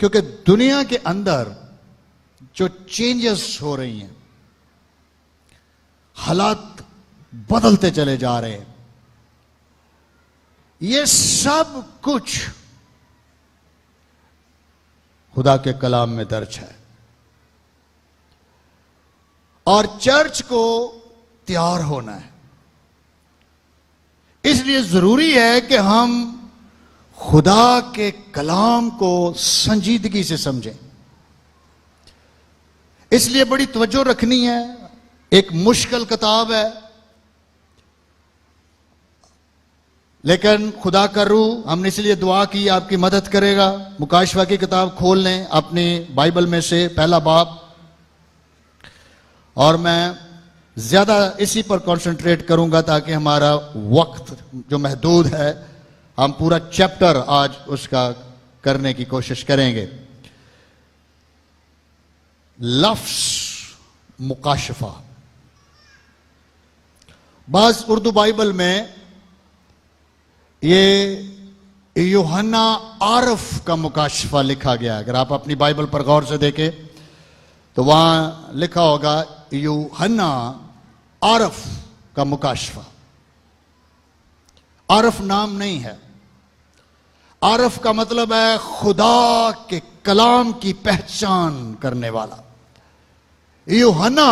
کیونکہ دنیا کے اندر جو چینجز ہو رہی ہیں، حالات بدلتے چلے جا رہے ہیں، یہ سب کچھ خدا کے کلام میں درج ہے، اور چرچ کو تیار ہونا ہے۔ اس لیے ضروری ہے کہ ہم خدا کے کلام کو سنجیدگی سے سمجھیں۔ اس لیے بڑی توجہ رکھنی ہے۔ ایک مشکل کتاب ہے، لیکن خدا کا روح، ہم نے اس لیے دعا کی آپ کی مدد کرے گا۔ مکاشفہ کی کتاب کھول لیں اپنی بائبل میں سے، پہلا باب، اور میں زیادہ اسی پر کنسنٹریٹ کروں گا تاکہ ہمارا وقت جو محدود ہے، ہم پورا چیپٹر آج اس کا کرنے کی کوشش کریں گے۔ لفظ مکاشفہ، بعض اردو بائبل میں یہ یوحنا عارف کا مکاشفہ لکھا گیا ہے۔ اگر آپ اپنی بائبل پر غور سے دیکھیں تو وہاں لکھا ہوگا یوحنا عارف کا مکاشفہ۔ عارف نام نہیں ہے، عارف کا مطلب ہے خدا کے کلام کی پہچان کرنے والا۔ یوحنا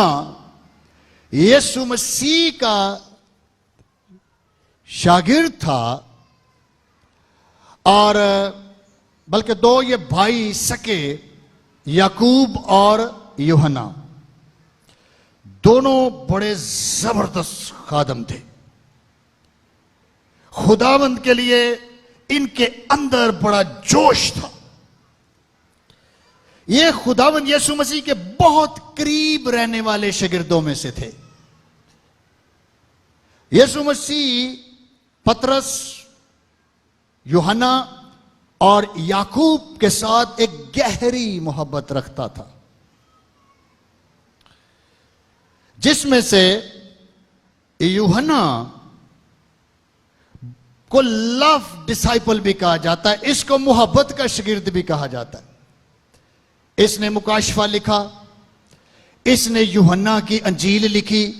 یسوع مسیح کا شاگرد تھا، اور بلکہ دو یہ بھائی سکے، یعقوب اور یوحنا، دونوں بڑے زبردست خادم تھے۔ خداوند کے لیے ان کے اندر بڑا جوش تھا۔ یہ خداوند یسوع مسیح کے بہت قریب رہنے والے شاگردوں میں سے تھے۔ یسوع مسیح پطرس، یوحنا اور یعقوب کے ساتھ ایک گہری محبت رکھتا تھا، جس میں سے یوحنا کو لو ڈسائپل بھی کہا جاتا ہے، اس کو محبت کا شاگرد بھی کہا جاتا ہے۔ اس نے مکاشفہ لکھا، اس نے یوحنا کی انجیل لکھی،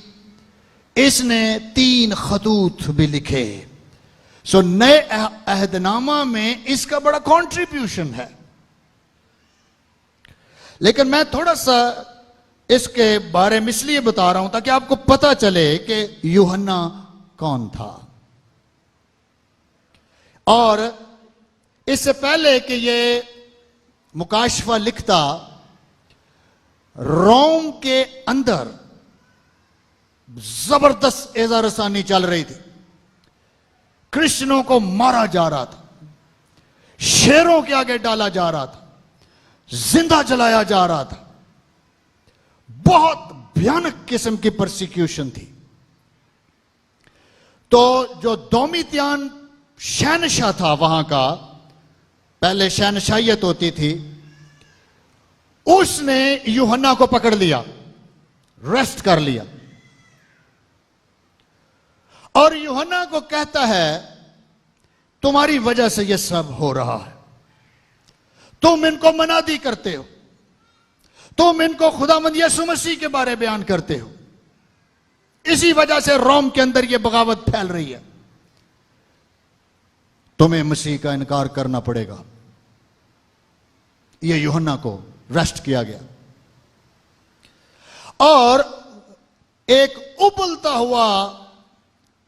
اس نے 3 خطوط بھی لکھے۔ سو نئے عہد نامہ میں اس کا بڑا کنٹریبیوشن ہے۔ لیکن میں تھوڑا سا اس کے بارے میں اس لیے بتا رہا ہوں تاکہ آپ کو پتا چلے کہ یوحنا کون تھا۔ اور اس سے پہلے کہ یہ مکاشفہ لکھتا، روم کے اندر زبردست ایذا رسانی چل رہی تھی۔ کرسچنوں کو مارا جا رہا تھا، شیروں کے آگے ڈالا جا رہا تھا، زندہ جلایا جا رہا تھا۔ بہت بھیانک قسم کی پرسیکیوشن تھی۔ تو جو دومیتیان شہنشاہ تھا وہاں کا، پہلے شہنشاہیت ہوتی تھی، اس نے یوحنا کو پکڑ لیا، ریسٹ کر لیا، اور یوحنا کو کہتا ہے تمہاری وجہ سے یہ سب ہو رہا ہے، تم ان کو منادی کرتے ہو، تم ان کو خداوند یسوع مسیح کے بارے بیان کرتے ہو، اسی وجہ سے روم کے اندر یہ بغاوت پھیل رہی ہے، تمہیں مسیح کا انکار کرنا پڑے گا۔ یہ یوحنا کو ریسٹ کیا گیا، اور ایک ابلتا ہوا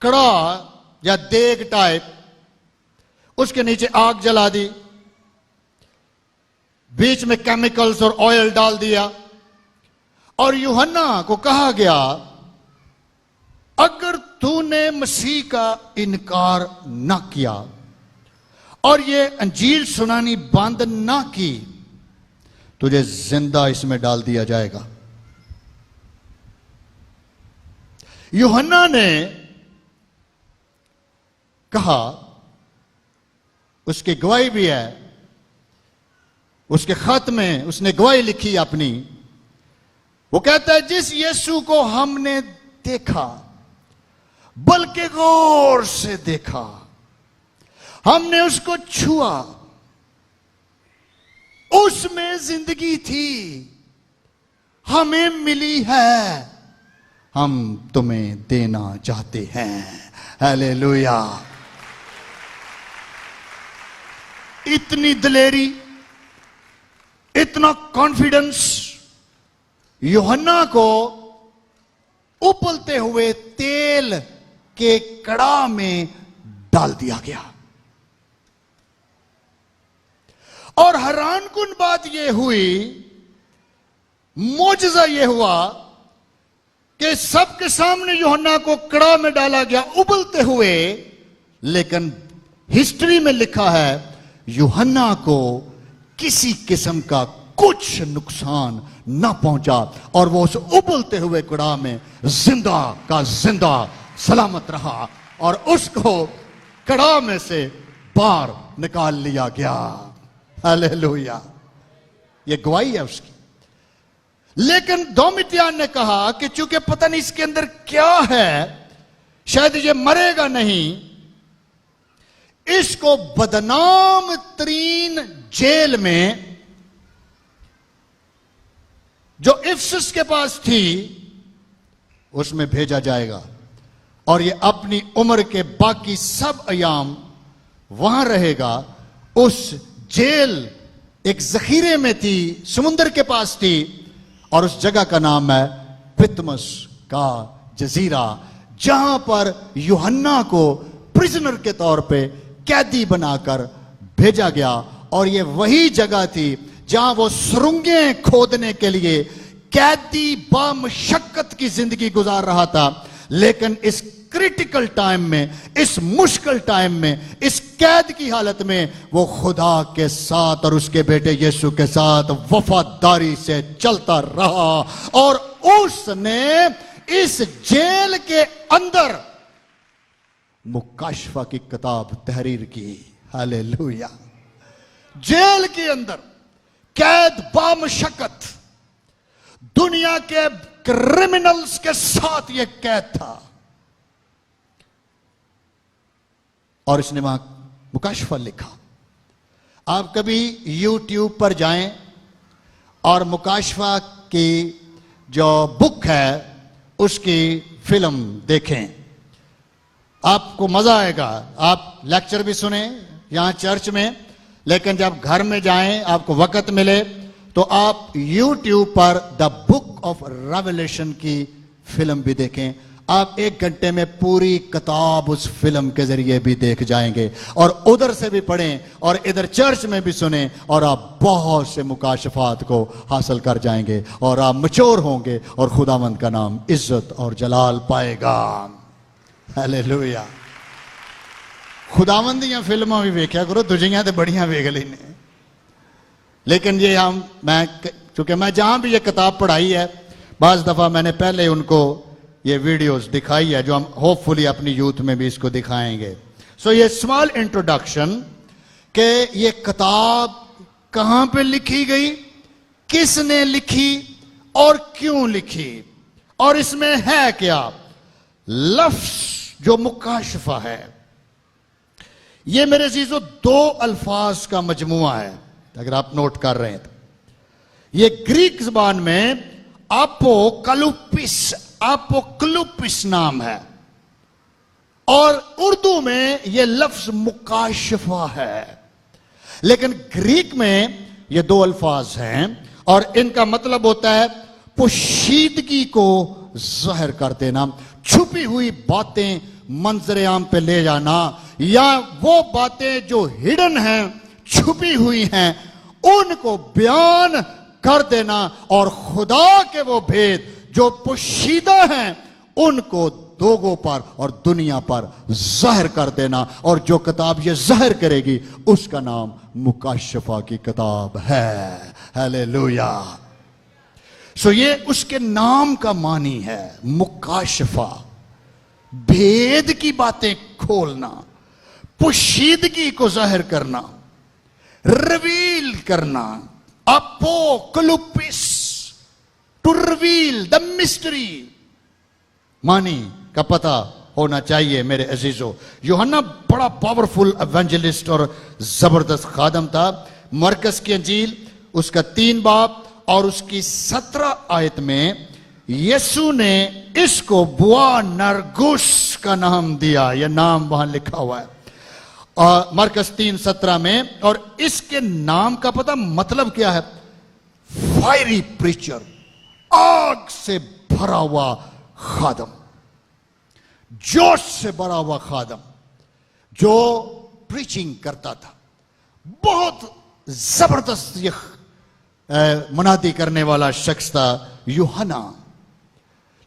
کڑا یا دیگ ٹائپ، اس کے نیچے آگ جلا دی، بیچ میں کیمیکلز اور آئل ڈال دیا، اور یوحنا کو کہا گیا اگر تو نے مسیح کا انکار نہ کیا اور یہ انجیل سنانی بند نہ کی، تجھے زندہ اس میں ڈال دیا جائے گا۔ یوحنا نے کہا، اس کی گواہی بھی ہے، اس کے خط میں اس نے گواہی لکھی اپنی، وہ کہتا ہے جس یسوع کو ہم نے دیکھا، بلکہ غور سے دیکھا، ہم نے اس کو چھوا، اس اس میں زندگی تھی، ہمیں ملی ہے، ہم تمہیں دینا چاہتے ہیں۔ ہیلیلویا۔ اتنی دلیری، اتنا کانفیڈنس یوحنا کو ابلتے ہوئے تیل کے کڑاہ میں ڈال دیا گیا۔ اور حیران کن بات یہ ہوئی، معجزہ یہ ہوا کہ سب کے سامنے یوحنا کو کڑاہ میں ڈالا گیا ابلتے ہوئے، لیکن ہسٹری میں لکھا ہے یوحنا کو کسی قسم کا کچھ نقصان نہ پہنچا، اور وہ اس ابلتے ہوئے کڑاہ میں زندہ کا زندہ سلامت رہا، اور اس کو کڑاہ میں سے باہر نکال لیا گیا۔ ہیلیلویا۔ یہ گواہی ہے اس کی۔ لیکن دومیتیان نے کہا کہ چونکہ پتہ نہیں اس کے اندر کیا ہے، شاید یہ مرے گا نہیں، اس کو بدنام ترین جیل میں جو افسس کے پاس تھی اس میں بھیجا جائے گا، اور یہ اپنی عمر کے باقی سب ایام وہاں رہے گا۔ اس جیل ایک ذخیرے میں تھی، سمندر کے پاس تھی، اور اس جگہ کا نام ہے پتمس کا جزیرہ، جہاں پر یوحنا کو پرزنر کے طور پہ قیدی بنا کر بھیجا گیا۔ اور یہ وہی جگہ تھی جہاں وہ سرنگیں کھودنے کے لیے قیدی بامشقت کی زندگی گزار رہا تھا، لیکن اس کریٹیکل ٹائم میں، اس مشکل ٹائم میں، اس قید کی حالت میں وہ خدا کے ساتھ اور اس کے بیٹے یسوع کے ساتھ وفاداری سے چلتا رہا، اور اس نے اس جیل کے اندر مکاشفہ کی کتاب تحریر کی۔ ہیلیلویا۔ جیل کے اندر قید بامشقت، دنیا کے کرمنلز کے ساتھ یہ قید تھا، اور اس نے وہاں مکاشفہ لکھا۔ آپ کبھی یوٹیوب پر جائیں اور مکاشفہ کی جو بک ہے اس کی فلم دیکھیں، آپ کو مزہ آئے گا۔ آپ لیکچر بھی سنیں یہاں چرچ میں، لیکن جب گھر میں جائیں، آپ کو وقت ملے تو آپ YouTube per the book of revelation کی فلم بھی دیکھیں۔ آپ 1 گھنٹے میں پوری کتاب اس فلم کے ذریعے بھی دیکھ جائیں گے، اور ادھر سے بھی پڑھیں اور ادھر چرچ میں بھی سنیں، اور آپ بہت سے مکاشفات کو حاصل کر جائیں گے، اور آپ مچور ہوں گے، اور خداوند کا نام عزت اور جلال پائے گا۔ ہیلیلویا۔ خداوند دیاں فلماں بھی ویکھیا کرو، دجیاں تے بڑیاں ویکھ لینے، لیکن یہ چونکہ میں جہاں بھی یہ کتاب پڑھائی ہے، بعض دفعہ میں نے پہلے ان کو یہ ویڈیوز دکھائی ہے، جو ہم ہوپ فلی اپنی یوتھ میں بھی اس کو دکھائیں گے۔ سو یہ اسمال انٹروڈکشن کہ یہ کتاب کہاں پہ لکھی گئی، کس نے لکھی اور کیوں لکھی، اور اس میں ہے کیا۔ لفظ جو مکاشفہ ہے، یہ میرے عزیزو 2 الفاظ کا مجموعہ ہے، اگر آپ نوٹ کر رہے ہیں تو۔ یہ گریک زبان میں اپوکلوپس نام ہے، اور اردو میں یہ لفظ مکاشفہ ہے، لیکن گریک میں یہ 2 الفاظ ہیں، اور ان کا مطلب ہوتا ہے پوشیدگی کو ظاہر کر دینا، چھپی ہوئی باتیں منظر عام پہ لے جانا، یا وہ باتیں جو ہڈن ہیں، چھپی ہوئی ہیں، ان کو بیان کر دینا، اور خدا کے وہ بھید جو پوشیدہ ہیں ان کو لوگوں پر اور دنیا پر ظاہر کر دینا، اور جو کتاب یہ ظاہر کرے گی اس کا نام مکاشفہ کی کتاب ہے۔ ہیلیلویا۔ سو یہ اس کے نام کا معنی ہے، مکاشفہ، بھید کی باتیں کھولنا، پوشیدگی کو ظاہر کرنا، ریویل کرنا۔ اپوکلوپس، ٹو ریویل دا مسٹری، معنی کا پتہ ہونا چاہیے میرے عزیزو۔ یوحنا بڑا پاورفل ایونجلسٹ اور زبردست خادم تھا۔ مرکز کی انجیل اس کا 3 باب اور اس کی 17 آیت میں یسوع نے اس کو بوا نرگس کا نام دیا. یہ نام وہاں لکھا ہوا ہے مرکز 3:17 میں. اور اس کے نام کا پتہ مطلب کیا ہے؟ فائری پریچر، آگ سے بھرا ہوا خادم، جوش سے بھرا ہوا خادم جو پریچنگ کرتا تھا. بہت زبردست یہ منادی کرنے والا شخص تھا یوحنا،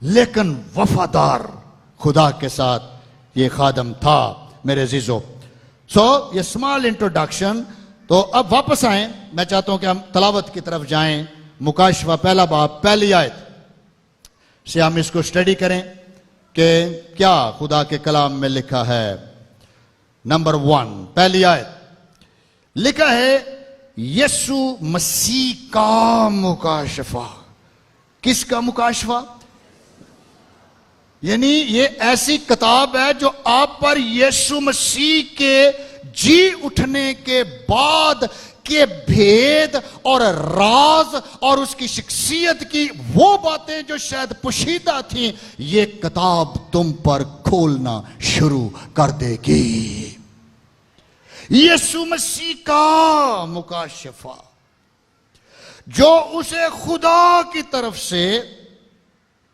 لیکن وفادار خدا کے ساتھ یہ خادم تھا. میرے عزیزو، یہ اسمال انٹروڈکشن. تو اب واپس آئیں، میں چاہتا ہوں کہ ہم تلاوت کی طرف جائیں. مکاشفہ 1 باب 1 آیت سے ہم اس کو اسٹڈی کریں کہ کیا خدا کے کلام میں لکھا ہے. نمبر 1 1 آیت لکھا ہے یسوع مسیح کا مکاشفہ. کس کا مکاشفہ؟ یعنی یہ ایسی کتاب ہے جو آپ پر یسوع مسیح کے جی اٹھنے کے بعد کے بھید اور راز اور اس کی شخصیت کی وہ باتیں جو شاید پوشیدہ تھیں، یہ کتاب تم پر کھولنا شروع کر دے گی. یسوع مسیح کا مکاشفہ جو اسے خدا کی طرف سے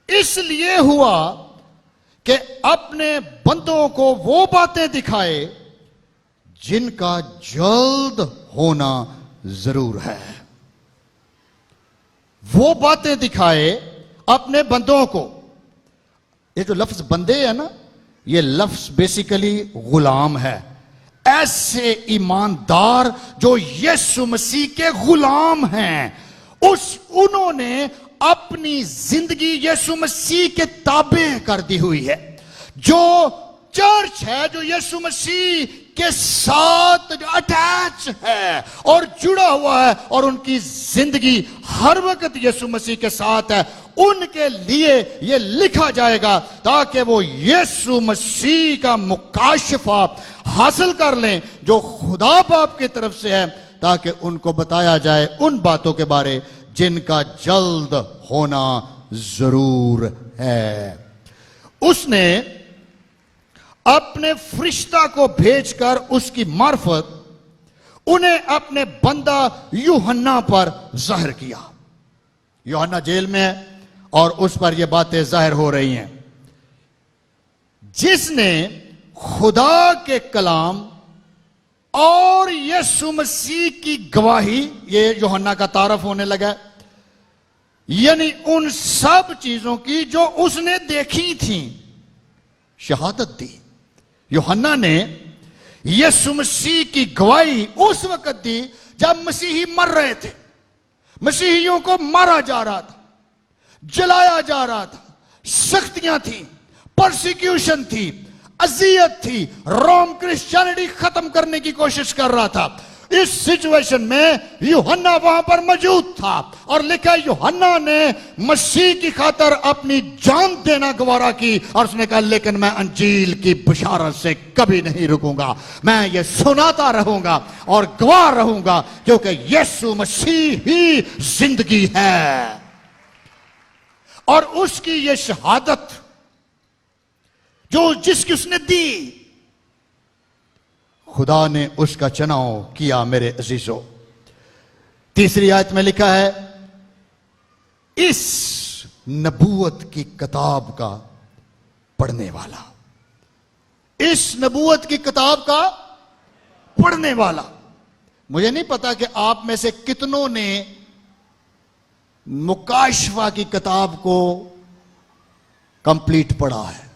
اس لیے ہوا کہ اپنے بندوں کو وہ باتیں دکھائے جن کا جلد ہونا ضرور ہے. وہ باتیں دکھائے اپنے بندوں کو. یہ جو لفظ بندے ہے نا، یہ لفظ بیسیکلی غلام ہے. ایسے ایماندار جو یسوع مسیح کے غلام ہیں، انہوں نے اپنی زندگی یسوع مسیح کے تابع کر دی ہوئی ہے. جو چرچ ہے جو یسوع مسیح کے ساتھ اٹیچ ہے اور جڑا ہوا ہے اور ان کی زندگی ہر وقت یسوع مسیح کے ساتھ ہے، ان کے لیے یہ لکھا جائے گا تاکہ وہ یسوع مسیح کا مکاشفہ حاصل کر لیں جو خدا باپ کی طرف سے ہے، تاکہ ان کو بتایا جائے ان باتوں کے بارے جن کا جلد ہونا ضرور ہے. اس نے اپنے فرشتہ کو بھیج کر اس کی معرفت انہیں اپنے بندہ یوحنا پر ظاہر کیا. یوحنا جیل میں ہے اور اس پر یہ باتیں ظاہر ہو رہی ہیں. جس نے خدا کے کلام اور یسوع مسیح کی گواہی، یہ یوحنا کا تعارف ہونے لگا، یعنی ان سب چیزوں کی جو اس نے دیکھی تھیں، شہادت دی. یوحنا نے یسوع مسیح کی گواہی اس وقت دی جب مسیحی مر رہے تھے. مسیحیوں کو مارا جا رہا تھا، جلایا جا رہا تھا، سختیاں تھیں، پرسیکیوشن تھی، اذیت تھی، روم کرسچینٹی ختم کرنے کی کوشش کر رہا تھا. اس سچویشن میں یوحنا وہاں پر موجود تھا اور لکھا یوحنا نے مسیح کی خاطر اپنی جان دینا گوارا کی اور اس نے کہا لیکن میں انجیل کی بشارت سے کبھی نہیں رکوں گا، میں یہ سناتا رہوں گا اور گواہ رہوں گا کیونکہ یسوع مسیح ہی زندگی ہے. اور اس کی یہ شہادت جس کی اس نے دی، خدا نے اس کا چناؤ کیا. میرے عزیزو، 3 آیت میں لکھا ہے اس نبوت کی کتاب کا پڑھنے والا، اس نبوت کی کتاب کا پڑھنے والا. مجھے نہیں پتا کہ آپ میں سے کتنوں نے مکاشفہ کی کتاب کو کمپلیٹ پڑھا ہے.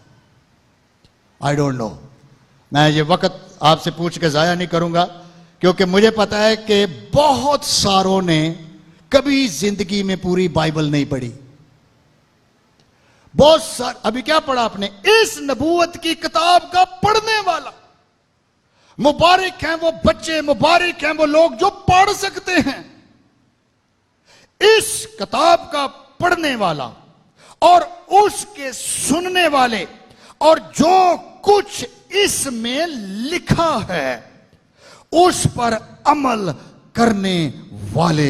I don't know. میں یہ وقت آپ سے پوچھ کے ضائع نہیں کروں گا کیونکہ مجھے پتا ہے کہ بہت ساروں نے کبھی زندگی میں پوری بائبل نہیں پڑھی. بہت ابھی کیا پڑھا آپ نے؟ اس نبوت کی کتاب کا پڑھنے والا. مبارک ہیں وہ بچے، مبارک ہیں وہ لوگ جو پڑھ سکتے ہیں. اس کتاب کا پڑھنے والا اور اس کے سننے والے اور جو کچھ اس میں لکھا ہے اس پر عمل کرنے والے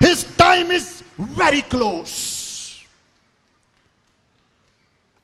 His time is very close।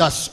10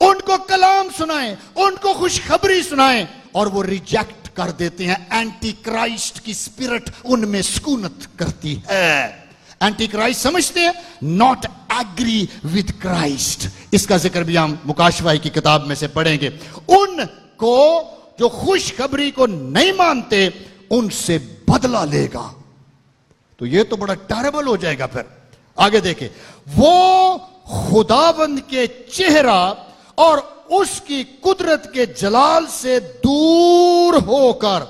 ان کو کلام سنائیں, ان کو خوشخبری سنائیں, اور وہ ریجیکٹ کر دیتے ہیں. اینٹی کرائسٹ کی اسپرٹ ان میں سکونت کرتی ہے. اینٹی کرائسٹ سمجھتے ہیں, ناٹ ایگری ود کرائسٹ. اس کا ذکر بھی ہم مکاشفہ کی کتاب میں سے پڑھیں گے. ان کو جو خوشخبری کو نہیں مانتے ان سے بدلہ لے گا. تو یہ تو بڑا ٹیربل ہو جائے گا. پھر آگے دیکھیں, وہ خداوند کے چہرہ اور اس کی قدرت کے جلال سے دور ہو کر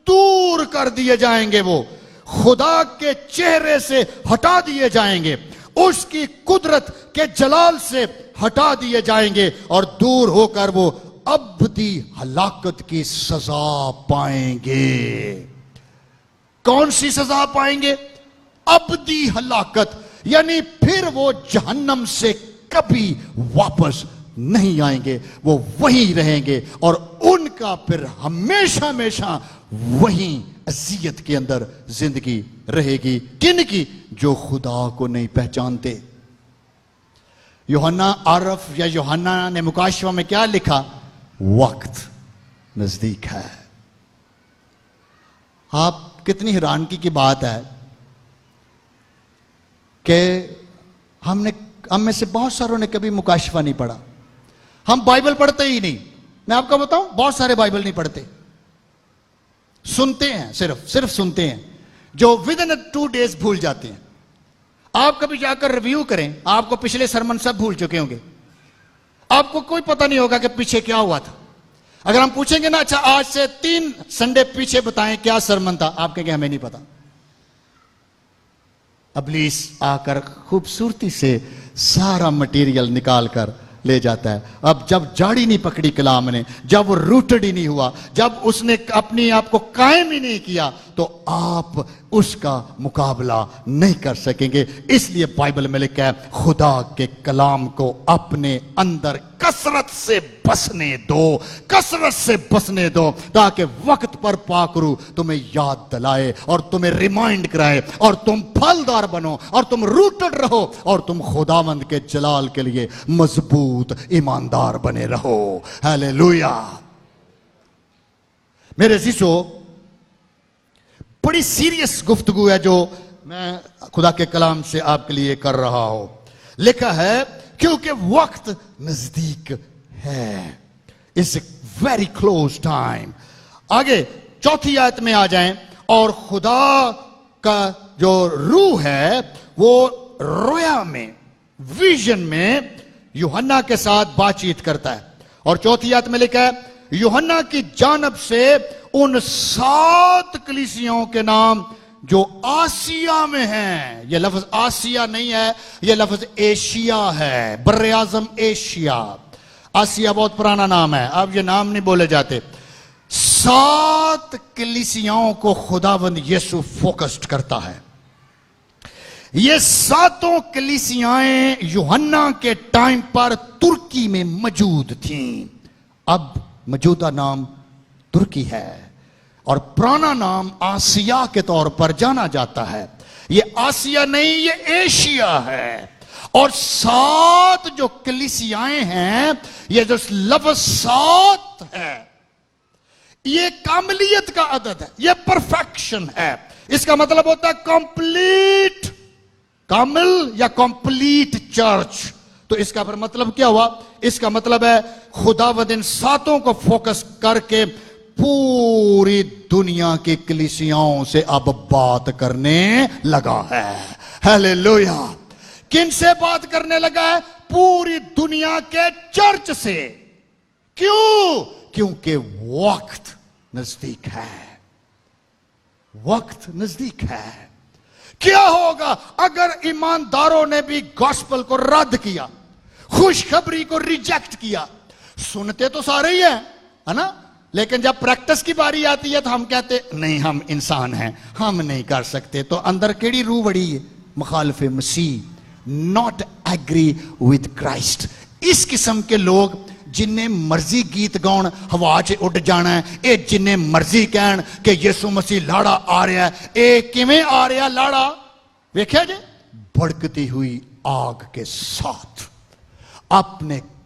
دور کر دیے جائیں گے. وہ خدا کے چہرے سے ہٹا دیے جائیں گے, اس کی قدرت کے جلال سے ہٹا دیے جائیں گے, اور دور ہو کر وہ ابدی ہلاکت کی سزا پائیں گے. کون سی سزا پائیں گے؟ ابدی ہلاکت. یعنی پھر وہ جہنم سے کبھی واپس نہیں آئیں گے, وہ وہیں رہیں گے, اور ان کا پھر ہمیشہ ہمیشہ وہیں اذیت کے اندر زندگی رہے گی. کن کی؟ جو خدا کو نہیں پہچانتے. یوحنا عارف یا یوحنا نے مکاشفہ میں کیا لکھا؟ وقت نزدیک ہے. آپ کتنی حیرانگی کی بات ہے کہ ہم میں سے بہت ساروں نے کبھی مکاشفہ نہیں پڑھا. ہم بائبل پڑھتے ہی نہیں. میں آپ کو بتاؤں, بہت سارے بائبل نہیں پڑھتے, سنتے ہیں, صرف سنتے ہیں, جو ودن 2 days بھول جاتے ہیں. آپ کبھی جا کر ریویو کریں, آپ کو پچھلے سرمن سب بھول چکے ہوں گے. آپ کو کوئی پتہ نہیں ہوگا کہ پیچھے کیا ہوا تھا. اگر ہم پوچھیں گے نا, اچھا آج سے 3 سنڈے پیچھے بتائیں کیا سرمن تھا, آپ کہیں گے ہمیں نہیں پتا. ابلیس آ کر خوبصورتی سے سارا مٹیریل نکال کر لے جاتا ہے. اب جب جاڑی نہیں پکڑی کلام نے, جب وہ روٹڈ ہی نہیں ہوا, جب اس نے اپنی آپ کو قائم ہی نہیں کیا, تو آپ اس کا مقابلہ نہیں کر سکیں گے. اس لیے بائبل میں لکھا ہے, خدا کے کلام کو اپنے اندر کثرت سے بسنے دو, کثرت سے بسنے دو, تاکہ وقت پر پاک روح تمہیں یاد دلائے اور تمہیں ریمائنڈ کرائے, اور تم پھلدار بنو, اور تم روٹڈ رہو, اور تم خداوند کے جلال کے لیے مضبوط ایماندار بنے رہو. ہیلیلویا. میرے عزیزو, بڑی سیریس گفتگو ہے جو میں خدا کے کلام سے آپ کے لیے کر رہا ہوں. لکھا ہے کیونکہ وقت نزدیک ہے. It's a very close time. آگے 4 آیت میں آ جائیں. اور خدا کا جو روح ہے وہ رویا میں, ویژن میں یوحنا کے ساتھ بات چیت کرتا ہے. اور 4 آیت میں لکھا ہے, یوحنا کی جانب سے ان 7 کلیسیوں کے نام جو آسیا میں ہیں. یہ لفظ آسیا نہیں ہے, یہ لفظ ایشیا ہے, بر اعظم ایشیا. آسیا بہت پرانا نام ہے, اب یہ نام نہیں بولے جاتے. 7 کلیسیاں کو خداوند یسوع فوکسڈ کرتا ہے. یہ 7 کلیسیاں یوحنا کے ٹائم پر ترکی میں موجود تھیں. اب موجودہ نام ترکی ہے, اور پرانا نام آسیا کے طور پر جانا جاتا ہے. یہ آسیا نہیں, یہ ایشیا ہے. اور 7 جو کلیسیاں ہیں, یہ جو لفظ 7 ہے, یہ کاملیت کا عدد ہے, یہ پرفیکشن ہے. اس کا مطلب ہوتا ہے کمپلیٹ, کامل یا کمپلیٹ چرچ. تو اس کا پھر مطلب کیا ہوا؟ اس کا مطلب ہے خداوند ان 7 کو فوکس کر کے پوری دنیا کی کلیسیاں سے اب بات کرنے لگا ہے. ہیلیلویا. کن سے بات کرنے لگا ہے؟ پوری دنیا کے چرچ سے. کیوں؟ کیونکہ وقت نزدیک ہے. وقت نزدیک ہے. کیا ہوگا اگر ایمانداروں نے بھی گاسپل کو رد کیا, خوشخبری کو ریجیکٹ کیا؟ سنتے تو سارے ہی ہیں, ہے نا, لیکن جب پریکٹس کی باری آتی ہے تو ہم کہتے نہیں, ہم انسان ہیں, ہم نہیں کر سکتے. تو اندر کیڑی روح بڑی ہے؟ مخالف مسیح, not agree with Christ. اس قسم کے لوگ جنہیں مرضی گیت گاؤن ہوا چ اڈ جانا ہے, اے جنہیں مرضی کہن کہ یسوع مسیح لاڑا آ رہا ہے. اے کیویں آ رہا لاڑا؟ ویکھیا جے, بھڑکتی ہوئی آگ کے ساتھ اپنے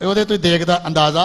ਉਹਦੇ ਤੋਂ ਦੇਖ ਦਾ ਅੰਦਾਜ਼ਾ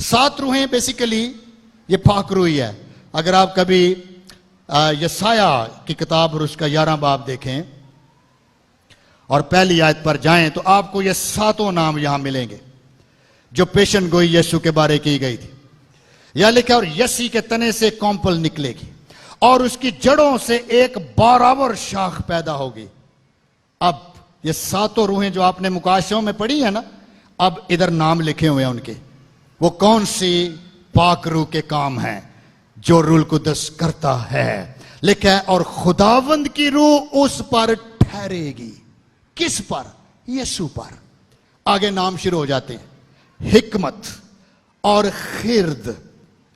7 روحیں بیسیکلی یہ پاک روحی ہے. اگر آپ کبھی یسایہ کی کتاب اور اس کا 11 باب دیکھیں اور پہلی آیت پر جائیں تو آپ کو یہ 7 نام یہاں ملیں گے جو پیشن گوئی یسوع کے بارے کی گئی تھی. یا لکھا اور یسی کے تنے سے کونپل نکلے گی اور اس کی جڑوں سے ایک بارآور شاخ پیدا ہوگی. اب یہ 7 روحیں جو آپ نے مکاشفوں میں پڑھی ہیں نا، اب ادھر نام لکھے ہوئے ہیں ان کے. وہ کون سی پاک روح کے کام ہیں جو روح القدس کرتا ہے. لکھا ہے اور خداوند کی روح اس پر ٹھہرے گی. کس پر؟ یسوع پر. آگے نام شروع ہو جاتے ہیں. حکمت اور خرد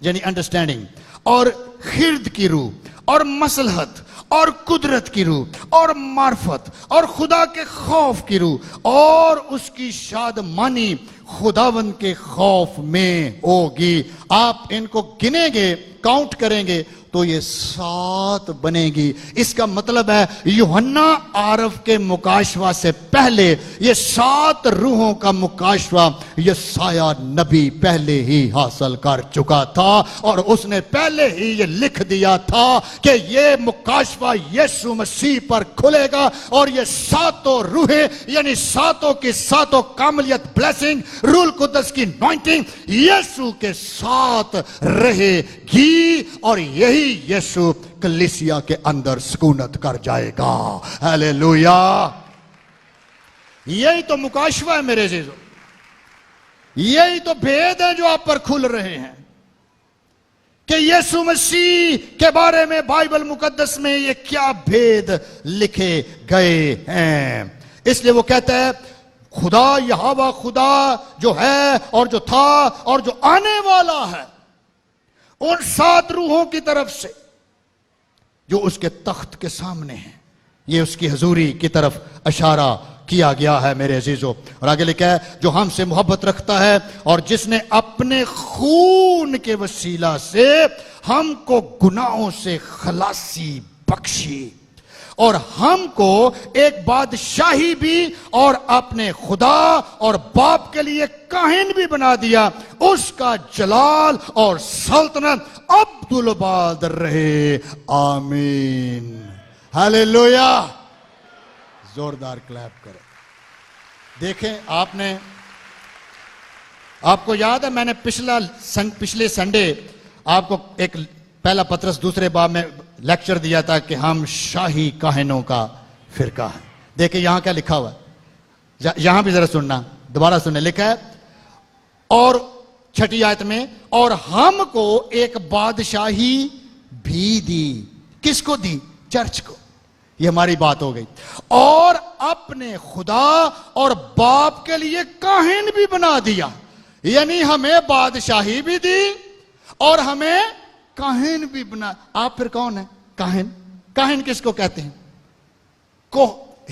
یعنی انڈرسٹینڈنگ، اور خرد کی روح، اور مصلحت، اور قدرت کی روح، اور معرفت، اور خدا کے خوف کی روح، اور اس کی شادمانی خداوند کے خوف میں ہوگی. آپ ان کو گنیں گے، کاؤنٹ کریں گے تو یہ 7 بنے گی. اس کا مطلب ہے یوحنا عارف کے مکاشفہ سے پہلے یہ 7 روحوں کا مکاشفہ یسایہ نبی پہلے ہی حاصل کر چکا تھا، اور اس نے پہلے ہی یہ لکھ دیا تھا کہ یہ مکاشفہ یسوع مسیح پر کھلے گا، اور یہ 7 روحیں یعنی 7 کی 7 کاملیت بلیسنگ، روح القدس کی انوائنٹنگ یسوع کے ساتھ رہے گی، اور یہی یسوع کلیسیا کے اندر سکونت کر جائے گا. ہیلیلویا. یہی تو مکاشفہ ہے میرے عزیزو، یہی تو بھید ہیں جو آپ پر کھل رہے ہیں کہ یسوع مسیح کے بارے میں بائبل مقدس میں یہ کیا بھید لکھے گئے ہیں. اس لیے وہ کہتا ہے خدا یہوہ خدا جو ہے اور جو تھا اور جو آنے والا ہے، ان 7 روحوں کی طرف سے جو اس کے تخت کے سامنے ہیں، یہ اس کی حضوری کی طرف اشارہ کیا گیا ہے میرے عزیزو. اور آگے لکھا ہے جو ہم سے محبت رکھتا ہے اور جس نے اپنے خون کے وسیلہ سے ہم کو گناہوں سے خلاصی بخشی اور ہم کو ایک بادشاہی بھی اور اپنے خدا اور باپ کے لیے کاہن بھی بنا دیا. اس کا جلال اور سلطنت عبدالباد رہے. آمین. ہیلیلویا. زوردار کلیپ کریں. دیکھیں آپ کو یاد ہے میں نے پچھلے سنڈے آپ کو ایک پہلا پطرس 2 باب میں لیکچر دیا تھا کہ ہم شاہی کاہنوں کا فرقہ ہے. دیکھیں یہاں کیا لکھا ہوا ہے، یہاں بھی ذرا سننا، دوبارہ سننے. لکھا ہے اور 6 آیت میں اور ہم کو ایک بادشاہی بھی دی. کس کو دی؟ چرچ کو. یہ ہماری بات ہو گئی. اور اپنے خدا اور باپ کے لیے کاہن بھی بنا دیا. یعنی ہمیں بادشاہی بھی دی اور ہمیں کاہن بھی بنا. آپ پھر کون ہیں؟ کاہن. کاہن کس کو کہتے ہیں؟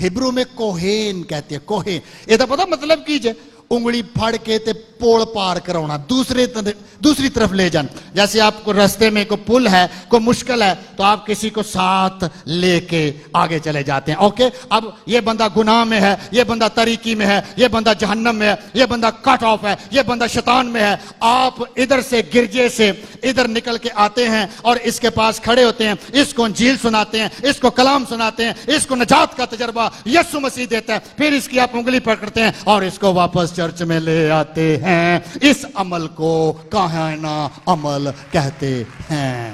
ہبرو میں کوہین کہتے ہیں. کوہین یہ تو پتا مطلب کیجئے انگلی پھڑ کے تے پول پار کراؤنا، دوسری طرف لے جان. جیسے آپ کو رستے میں کوئی پل ہے، کوئی مشکل ہے تو آپ کسی کو ساتھ لے کے آگے چلے جاتے ہیں. اوکے اب یہ بندہ گناہ میں ہے، یہ بندہ طریقی میں ہے، یہ بندہ جہنم میں ہے، یہ بندہ کٹ آف ہے، یہ بندہ شیطان میں ہے. آپ ادھر سے گرجے سے ادھر نکل کے آتے ہیں اور اس کے پاس کھڑے ہوتے ہیں، اس کو انجیل سناتے ہیں، اس کو کلام سناتے ہیں، اس کو نجات کا تجربہ یسوع مسیح دیتا ہے. پھر اس کی آپ انگلی پکڑتے ہیں اور اس کو واپس چرچ میں لے آتے ہیں. اس عمل کو کاہنہ عمل کہتے ہیں.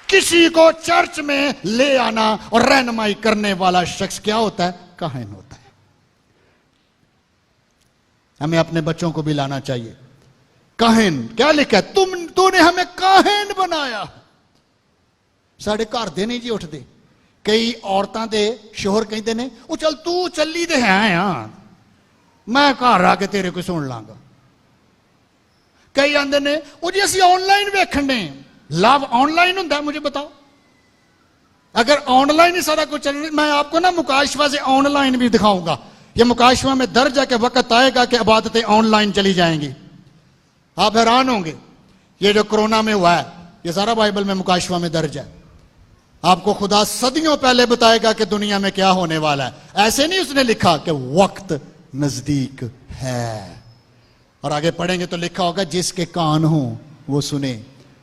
کسی کو چرچ میں لے آنا اور رہنمائی کرنے والا شخص کیا ہوتا ہے؟ کاہن ہوتا ہے. ہمیں اپنے بچوں کو بھی لانا چاہیے. کاہن کیا لکھا ہے؟ تو نے ہمیں کاہن بنایا. ساڑھے گھر دے نہیں جی اٹھ دے. کئی عورتاں دے شوہر کہندے نے او چل تو چلی دے ہیں ہاں میں گھر آ کے تیرے کو سن لاں گا. کئی آندے نے او جی اسی on line ویکھنے. Love on line ہوندا ہے؟ مجھے بتاؤ. اگر آن لائن ہی سارا کچھ چل رہا، میں آپ کو نا مکاشفہ سے آن لائن بھی دکھاؤں گا. یہ مکاشفہ میں درج ہے کہ وقت آئے گا کہ عبادتیں آن لائن چلی جائیں گی. آپ حیران ہوں گے. یہ جو کرونا میں ہوا ہے یہ سارا بائبل میں مکاشفہ میں درج ہے. آپ کو خدا صدیوں پہلے بتائے گا کہ دنیا میں کیا ہونے والا ہے. ایسے نہیں اس نے لکھا کہ وقت نزدیک ہے. اور آگے پڑھیں گے تو لکھا ہوگا جس کے کان ہوں وہ سنے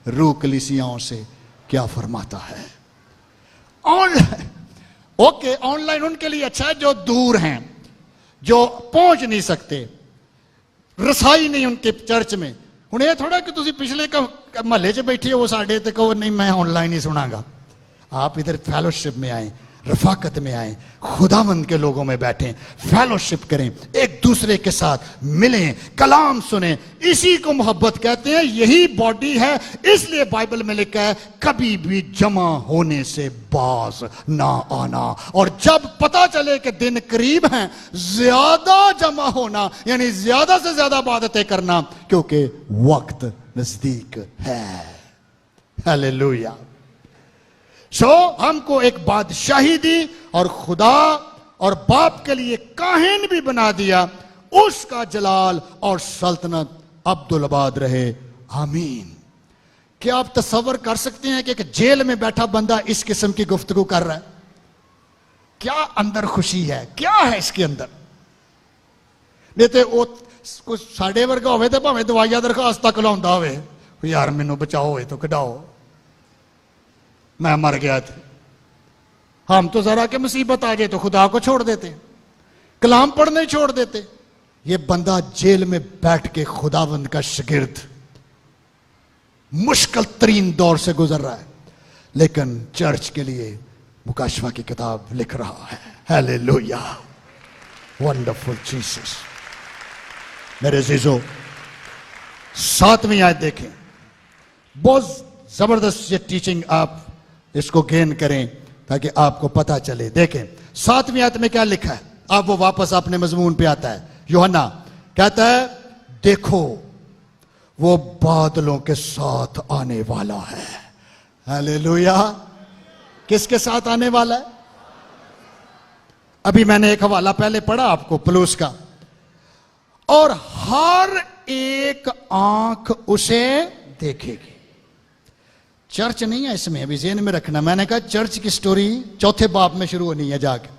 روح کلیسیاؤں سے کیا فرماتا ہے. Online okay, online ان کے لیے اچھا ہے جو دور ہیں، جو پہنچ نہیں سکتے، رسائی نہیں ان کے چرچ میں. ہوں یہ تھوڑا کہ تسی پچھلے محلے 'چ بیٹھے ہو ساڈے تے کہو نہیں میں آن لائن ہی سنا گا. آپ ادھر فیلوشپ میں آئیں، رفاقت میں آئیں، خداوند کے لوگوں میں بیٹھیں، فیلوشپ کریں، ایک دوسرے کے ساتھ ملیں، کلام سنیں. اسی کو محبت کہتے ہیں، یہی باڈی ہے. اس لیے بائبل میں لکھا ہے کبھی بھی جمع ہونے سے باز نہ آنا. اور جب پتا چلے کہ دن قریب ہیں، زیادہ جمع ہونا، یعنی زیادہ سے زیادہ عبادتیں کرنا، کیونکہ وقت نزدیک ہے. ہیلیلویا. ہم کو ایک بادشاہی دی اور خدا اور باپ کے لیے کاہن بھی بنا دیا. اس کا جلال اور سلطنت عبدالآباد رہے. آمین. کیا آپ تصور کر سکتے ہیں کہ ایک جیل میں بیٹھا بندہ اس قسم کی گفتگو کر رہا ہے؟ کیا اندر خوشی ہے، کیا ہے اس کے اندر؟ نہیں تو وہ کچھ ساڑھے ورگا ہوئے تھے پاویں دوائیاں درخواست تک لاؤندا ہوئے، یار مینوں بچاؤ ہوئے تو کڈاؤ، میں مر گیا تھا. ہم تو ذرا کہ مصیبت آ جائے تو خدا کو چھوڑ دیتے، کلام پڑھنے چھوڑ دیتے. یہ بندہ جیل میں بیٹھ کے خداوند کا شاگرد مشکل ترین دور سے گزر رہا ہے، لیکن چرچ کے لیے مکاشفہ کی کتاب لکھ رہا ہے. ہیلیلویا. Wonderful Jesus. میرے عزیزو 7ویں آیت دیکھیں. بہت زبردست یہ ٹیچنگ، آپ اس کو گین کریں تاکہ آپ کو پتا چلے. دیکھیں 7ویں آیت میں کیا لکھا ہے. اب وہ واپس اپنے مضمون پہ آتا ہے. یوحنا کہتا ہے دیکھو وہ بادلوں کے ساتھ آنے والا ہے. ہیلیلویا. کس کے ساتھ آنے والا ہے؟ ابھی میں نے ایک حوالہ پہلے پڑھا آپ کو پلوس کا. اور ہر ایک آنکھ اسے دیکھے گی. چرچ نہیں ہے اس میں، ابھی ذہن میں رکھنا. میں نے کہا چرچ کی سٹوری 4 باب میں شروع ہونی ہے جا کے،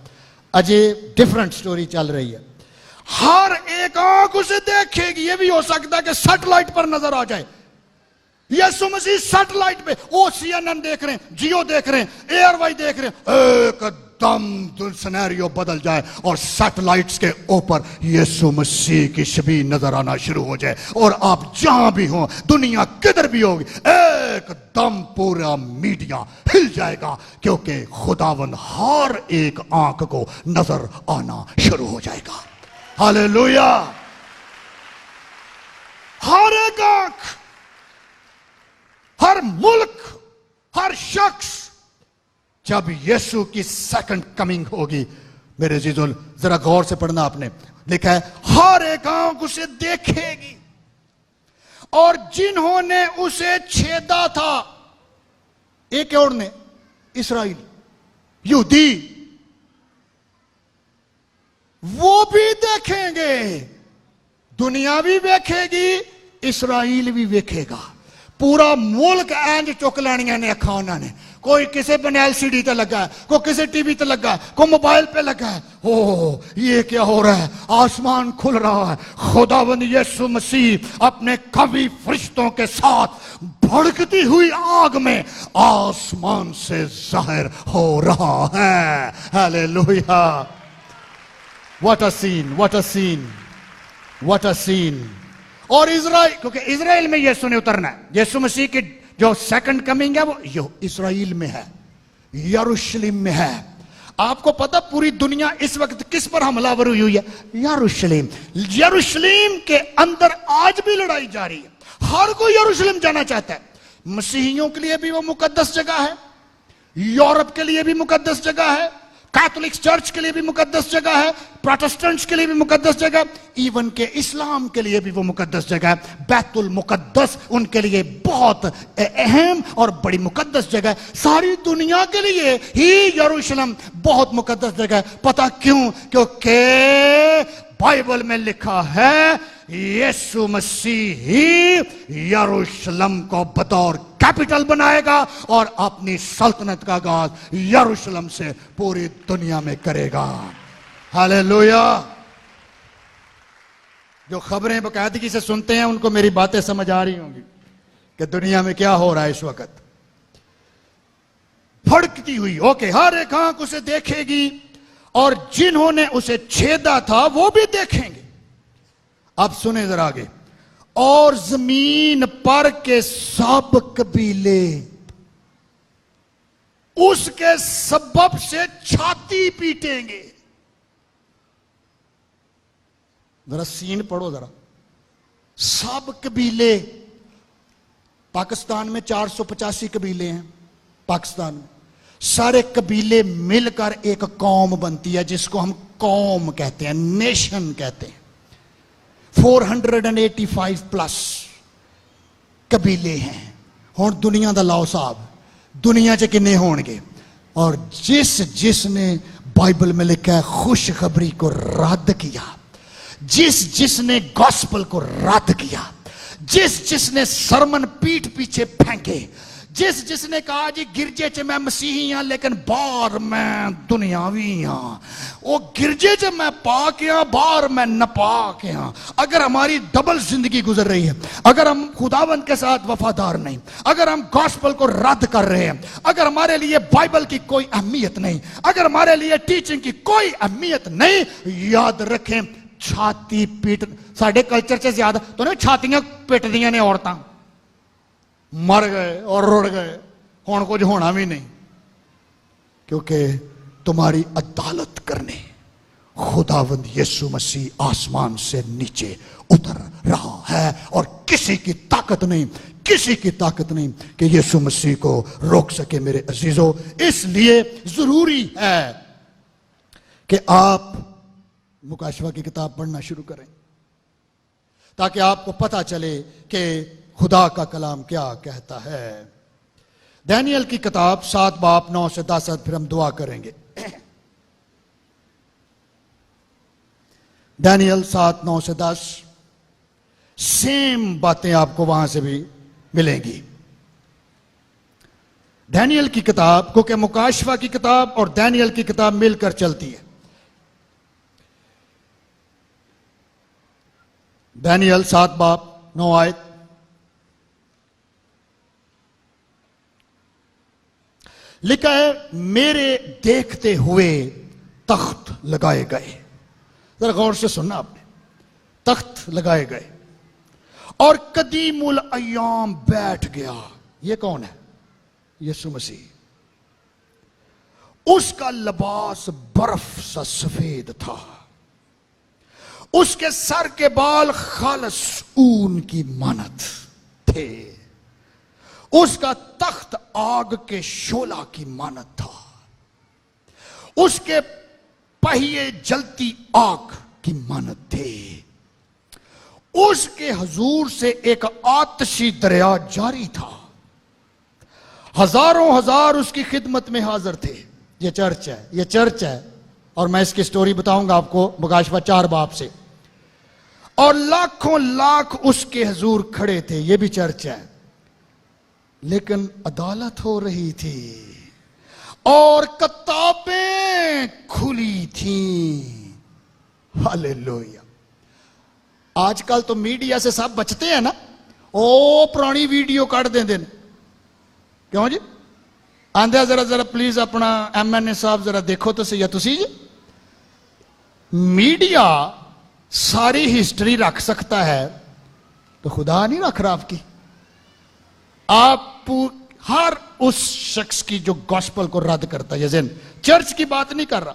اجے ڈیفرنٹ سٹوری چل رہی ہے. ہر ایک آنکھ اسے دیکھے گی. یہ بھی ہو سکتا ہے کہ سیٹلائٹ پر نظر آ جائے. یسوع مسیح سیٹلائٹ پہ، او سی این این دیکھ رہے ہیں، جیو دیکھ رہے ہیں، اے آر وائی دیکھ رہے ہیں، ایک دم سینیریو بدل جائے اور سیٹلائٹس کے اوپر یسوع مسیح کی شبیہ نظر آنا شروع ہو جائے. اور آپ جہاں بھی ہوں، دنیا کدھر بھی ہوگی، ایک دم پورا میڈیا ہل جائے گا، کیونکہ خداوند ہر ایک آنکھ کو نظر آنا شروع ہو جائے گا. ہاللیلویا. ہر ایک آنکھ، ہر ملک، ہر شخص، جب یسوع کی سیکنڈ کمنگ ہوگی. میرے عزیزو ذرا غور سے پڑھنا. آپ نے لکھا ہے ہر ایک آنکھ اسے دیکھے گی، اور جنہوں نے اسے چھیدا تھا. ایک اور نے، اسرائیل، یہودی، وہ بھی دیکھیں گے. دنیا بھی دیکھے گی، اسرائیل بھی دیکھے گا. پورا ملک اینج چک لینیاں نے اکھاں انہوں نے. کوئی کسی پہ ایل سی ڈی تے لگا ہے، کوئی کسی ٹی وی تے لگا ہے، کوئی موبائل پہ لگا ہے. او یہ کیا ہو رہا ہے؟ آسمان کھل رہا ہے. خداوند یسوع مسیح اپنے قوی فرشتوں کے ساتھ بھڑکتی ہوئی آگ میں آسمان سے ظاہر ہو رہا ہے. Hallelujah. What a scene, what a scene, what a scene. اور اسرائیل، کیونکہ اسرائیل میں یسوع نے اترنا ہے. یسوع مسیح کی جو سیکنڈ کمنگ ہے وہ اسرائیل میں ہے، یروشلم میں ہے. آپ کو پتا پوری دنیا اس وقت کس پر حملہ آور ہوئی ہے؟ یروشلم. یروشلم کے اندر آج بھی لڑائی جاری ہے. ہر کوئی یروشلم جانا چاہتا ہے. مسیحیوں کے لیے بھی وہ مقدس جگہ ہے، یورپ کے لیے بھی مقدس جگہ ہے، کیتھولک چرچ کے لیے بھی مقدس جگہ ہے، پروٹسٹنٹس کے لیے بھی مقدس جگہ ہے، ایون کہ اسلام کے لیے بھی وہ مقدس جگہ ہے. بیت المقدس ان کے لیے بہت اہم اور بڑی مقدس جگہ ہے. ساری دنیا کے لیے ہی یروشلم بہت مقدس جگہ ہے. پتہ کیوں؟ کیونکہ بائبل میں لکھا ہے یسوع مسیح ہی یروشلم کو بطور کیپٹل بنائے گا اور اپنی سلطنت کا آغاز یروشلم سے پوری دنیا میں کرے گا. ہاللیلویا. جو خبریں باقاعدگی سے سنتے ہیں ان کو میری باتیں سمجھ آ رہی ہوں گی کہ دنیا میں کیا ہو رہا ہے اس وقت. پھڑکتی ہوئی، اوکے، ہر ایک آنکھ اسے دیکھے گی اور جنہوں نے اسے چھیدا تھا وہ بھی دیکھیں گے. اب سنیں ذرا آگے. اور زمین پر کے سب قبیلے اس کے سبب سے چھاتی پیٹیں گے. ذرا سین پڑھو ذرا. سب قبیلے، پاکستان میں 485 قبیلے ہیں. پاکستان میں سارے قبیلے مل کر ایک قوم بنتی ہے جس کو ہم قوم کہتے ہیں، نیشن کہتے ہیں. 485 پلس قبیلے ہیں. ہوں دنیا دا لاؤ صاحب، دنیا چ کنے ہون گے؟ اور جس نے بائبل میں لکھا ہے خوشخبری کو رد کیا، جس نے گاسپل کو رد کیا، جس نے سرمن پیٹھ پیچھے پھینکے، جس نے کہا جی گرجے چ میں مسیحی ہاں لیکن باہر میں دنیاوی ہاں، وہ گرجے چ میں پاک ہاں باہر میں ناپاک ہاں. اگر ہماری ڈبل زندگی گزر رہی ہے، اگر ہم خداوند کے ساتھ وفادار نہیں، اگر ہم گاسپل کو رد کر رہے ہیں، اگر ہمارے لیے بائبل کی کوئی اہمیت نہیں، اگر ہمارے لیے ٹیچنگ کی کوئی اہمیت نہیں، یاد رکھیں چھاتی پیٹ. ساڈے کلچر سے زیادہ تو نہیں چھاتیاں پیٹ دیاں نے عورتاں، مر گئے اور رڑ گئے، ہون کچھ ہونا بھی نہیں. کیونکہ تمہاری عدالت کرنے خداوند یسوع مسیح آسمان سے نیچے اتر رہا ہے، اور کسی کی طاقت نہیں، کسی کی طاقت نہیں کہ یسوع مسیح کو روک سکے. میرے عزیزو، اس لیے ضروری ہے کہ آپ مکاشفہ کی کتاب پڑھنا شروع کریں تاکہ آپ کو پتہ چلے کہ خدا کا کلام کیا کہتا ہے. دانیل کی کتاب 7 باب 9 سے 10، پھر ہم دعا کریں گے. دانیل 7 9 سے 10، سیم باتیں آپ کو وہاں سے بھی ملیں گی. دانیل کی کتاب، کیونکہ مکاشفہ کی کتاب اور دانیل کی کتاب مل کر چلتی ہے. دانیل 7 باب 9 آیت. لکھا ہے میرے دیکھتے ہوئے تخت لگائے گئے. ذرا غور سے سننا آپ نے. تخت لگائے گئے اور قدیم الایام بیٹھ گیا. یہ کون ہے؟ یسوع مسیح. اس کا لباس برف سا سفید تھا، اس کے سر کے بال خالص اون کی مانند تھے، اس کا تخت آگ کے شعلہ کی مانند تھا، اس کے پہیے جلتی آگ کی مانند تھے. اس کے حضور سے ایک آتشی دریا جاری تھا، ہزاروں ہزار اس کی خدمت میں حاضر تھے. یہ چرچ ہے، یہ چرچ ہے، اور میں اس کی سٹوری بتاؤں گا آپ کو مکاشفہ 4 باب سے. اور لاکھوں لاکھ اس کے حضور کھڑے تھے. یہ بھی چرچ ہے. لیکن عدالت ہو رہی تھی اور کتابیں کھلی تھیں. ہاللیلویا. آج کل تو میڈیا سے سب بچتے ہیں نا، او پرانی ویڈیو کاٹ دیں دن. کیوں جی؟ آندھا ذرا پلیز اپنا MNA صاحب ذرا دیکھو تو سیا تسی جی. میڈیا ساری ہسٹری رکھ سکتا ہے تو خدا نہیں رکھ رہا آپ کی. آپ ہر اس شخص کی جو گاسپل کو رد کرتا ہے، یہ ذہن چرچ کی بات نہیں کر رہا،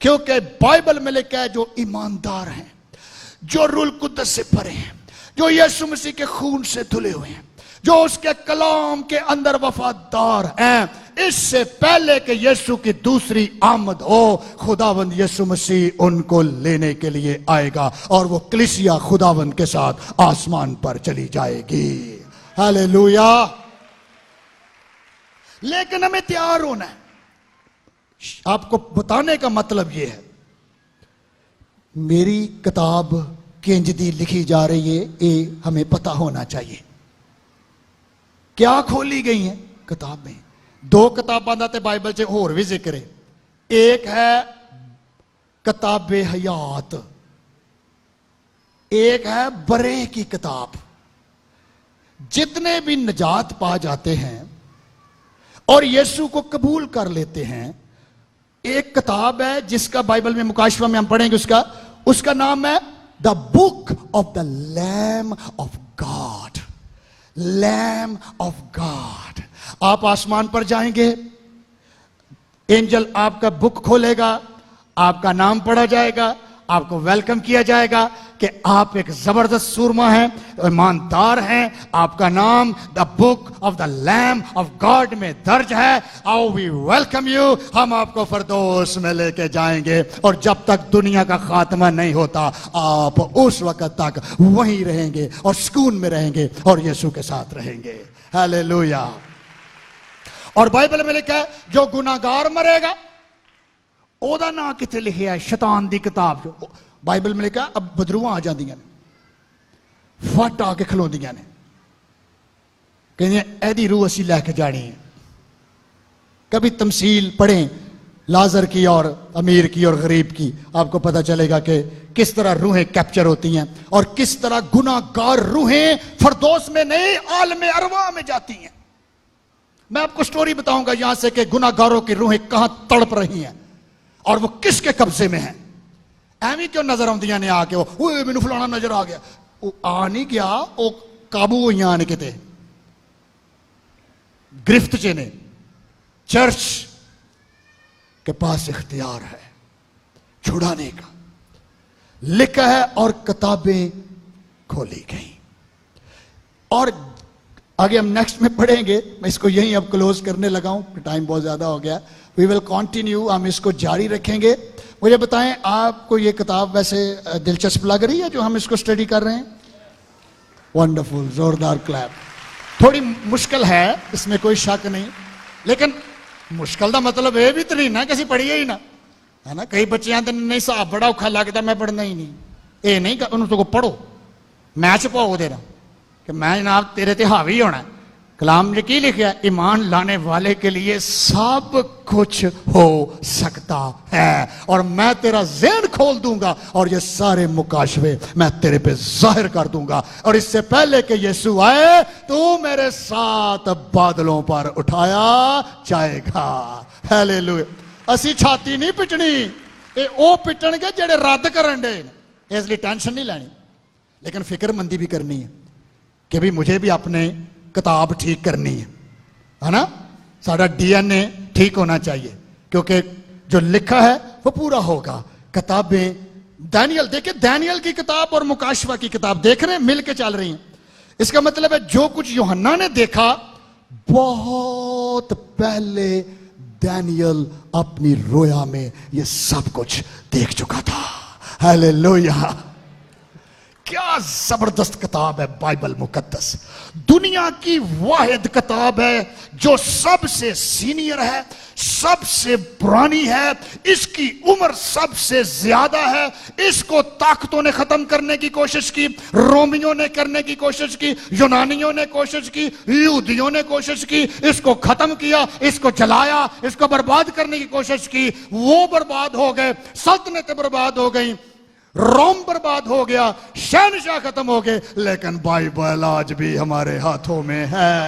کیونکہ بائبل میں لکھا ہے جو ایماندار ہیں، جو روح القدس سے بھرے ہیں، جو یسوع مسیح کے خون سے دھلے ہوئے ہیں، جو اس کے کلام کے اندر وفادار ہیں، اس سے پہلے کہ یسوع کی دوسری آمد ہو، خداوند یسوع مسیح ان کو لینے کے لیے آئے گا اور وہ کلیسیا خداوند کے ساتھ آسمان پر چلی جائے گی. ہاللیلویا. لیکن ہمیں تیار ہونا ہے. آپ کو بتانے کا مطلب یہ ہے، میری کتاب کنج دی لکھی جا رہی ہے، یہ ہمیں پتہ ہونا چاہیے. کیا کھولی گئی ہیں کتاب میں؟ 2 کتاباں دا تے بائبل چ اور بھی ذکر ہے. ایک ہے کتاب حیات، ایک ہے برے کی کتاب. جتنے بھی نجات پا جاتے ہیں اور یسوع کو قبول کر لیتے ہیں، ایک کتاب ہے جس کا بائبل میں مکاشفہ میں ہم پڑھیں گے، اس کا نام ہے the book of the lamb of God. Lamb of God. آپ آسمان پر جائیں گے، اینجل آپ کا بک کھولے گا، آپ کا نام پڑھا جائے گا، آپ کو ویلکم کیا جائے گا کہ آپ ایک زبردست سورما ہیں، ایماندار ہیں، آپ کا نام the book of the lamb of God میں درج ہے. آؤ وی ویلکم یو. ہم آپ کو فردوس میں لے کے جائیں گے، اور جب تک دنیا کا خاتمہ نہیں ہوتا آپ اس وقت تک وہیں رہیں گے اور سکون میں رہیں گے اور یسوع کے ساتھ رہیں گے. ہاللیلویا. اور بائبل میں لکھا ہے جو گناہگار مرے گا او دا نام کتے لکھیا ہے؟ شیطان دی کتاب. جو بائبل میں لکھا اب بدروہاں آ جاندیاں نے، فٹ آ کے کھلوندیاں نے، کہندے ایدی روح اسی لے کے جانی ہے. کبھی تمثیل پڑھیں لازر کی اور امیر کی اور غریب کی، آپ کو پتہ چلے گا کہ کس طرح روحیں کیپچر ہوتی ہیں اور کس طرح گناہگار روحیں فردوس میں نہیں عالم ارواح میں جاتی ہیں. میں آپ کو سٹوری بتاؤں گا یہاں سے کہ گناہگاروں کی روحیں کہاں تڑپ رہی ہیں اور وہ کس کے قبضے میں ہیں. ایویں کیوں نظر آندیاں نے آ کے وہ مینوں فلانا نظر آ گیا؟ وہ آ نہیں گیا، وہ قابو ہوئی آنے کے تے گرفت چ نے. چرچ کے پاس اختیار ہے چھڑانے کا، لکھا ہے اور کتابیں کھولی گئیں. اور آگے ہم نیکسٹ میں پڑھیں گے. میں اس کو یہیں اب کلوز کرنے لگا ہوں، ٹائم بہت زیادہ ہو گیا. وی ول کنٹینیو. ہم اس کو جاری رکھیں گے. مجھے بتائیں آپ کو یہ کتاب ویسے دلچسپ لگ رہی ہے جو ہم اس کو اسٹڈی کر رہے ہیں؟ ونڈرفل. زوردار کلیپ. تھوڑی مشکل ہے، اس میں کوئی شک نہیں، لیکن مشکل دا مطلب یہ بھی تو نہیں نا کہ اسی پڑھیے ہی نا، ہے نا. کئی بچے آتے نہیں صاحب بڑا اوکھا لگتا میں پڑھنا ہی نہیں. یہ نہیں کہ انہوں کو پڑھو، میچ پاؤ دینا کہ میں جناب تیرے تے حاوی ہونا ہے. کلام نے کی لکھا ہے؟ ایمان لانے والے کے لیے سب کچھ ہو سکتا ہے، اور میں تیرا ذہن کھول دوں گا اور یہ سارے مکاشفے میں تیرے پہ ظاہر کر دوں گا. اور اس سے پہلے کہ یسوع آئے تو میرے ساتھ بادلوں پر اٹھایا جائے گا. ہاللیلویا. اسی چھاتی نہیں پٹنی، اے او پٹن گے جڑے رد کرن دے. اس لیے ٹینشن نہیں لینی، لیکن فکر مندی بھی کرنی ہے کہ بھی مجھے بھی اپنے کتاب ٹھیک کرنی ہے نا. سارا ڈی این اے ٹھیک ہونا چاہیے کیونکہ جو لکھا ہے وہ پورا ہوگا. کتابیں دانیل، دیکھیں دانیل کی کتاب اور مکاشفہ کی کتاب دیکھ رہے ہیں، مل کے چل رہی ہیں. اس کا مطلب ہے جو کچھ یوحنا نے دیکھا بہت پہلے دانیل اپنی رویا میں یہ سب کچھ دیکھ چکا تھا. ہاللیلویا. کیا زبردست کتاب ہے بائبل مقدس. دنیا کی واحد کتاب ہے جو سب سے سینئر ہے، سب سے پرانی ہے، اس کی عمر سب سے زیادہ ہے. اس کو طاقتوں نے ختم کرنے کی کوشش کی، رومیوں نے کرنے کی کوشش کی، یونانیوں نے کوشش کی، یہودیوں نے کوشش کی. اس کو ختم کیا، اس کو جلایا، اس کو برباد کرنے کی کوشش کی. وہ برباد ہو گئے، سلطنتیں برباد ہو گئیں، روم برباد ہو گیا، شہنشاہ ختم ہو گئے، لیکن بائبل آج بھی ہمارے ہاتھوں میں ہے.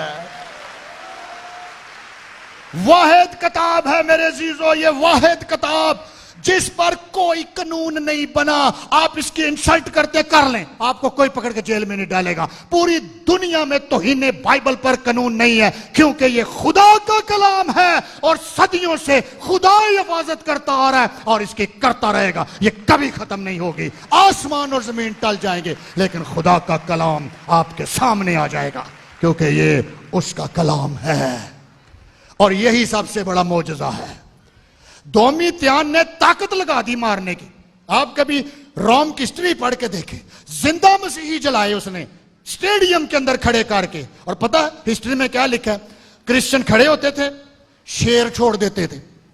واحد کتاب ہے میرے عزیزو، یہ واحد کتاب جس پر کوئی قانون نہیں بنا. آپ اس کی انسلٹ کرتے کر لیں، آپ کو کوئی پکڑ کے جیل میں نہیں ڈالے گا. پوری دنیا میں توہین بائبل پر قانون نہیں ہے، کیونکہ یہ خدا کا کلام ہے اور صدیوں سے خدا حفاظت کرتا آ رہا ہے اور اس کی کرتا رہے گا. یہ کبھی ختم نہیں ہوگی. آسمان اور زمین ٹل جائیں گے لیکن خدا کا کلام آپ کے سامنے آ جائے گا کیونکہ یہ اس کا کلام ہے. اور یہی سب سے بڑا معجزہ ہے. دومیتیان نے طاقت لگا دی مارنے کی. آپ کبھی روم کی ہسٹری پڑھ کے دیکھیں، زندہ مسیحی جلائے اس نے اسٹیڈیم کے اندر کھڑے کر کے. اور پتہ ہسٹری میں کیا لکھا ہے؟ کرسچن کھڑے ہوتے تھے، شیر چھوڑ دیتے تھے.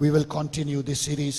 We will continue this series.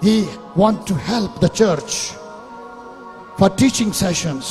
he want to help the church for teaching sessions।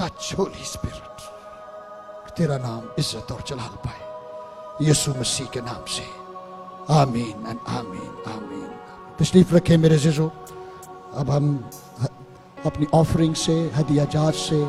touch Holy Spirit. تیرا نام عزت اور جلال پائے یسوع مسیح کے نام سے. آمین and آمین آمین. تشریف رکھیں میرے عزیزو. اب ہم اپنی آفرنگ سے ہدیہ جات سے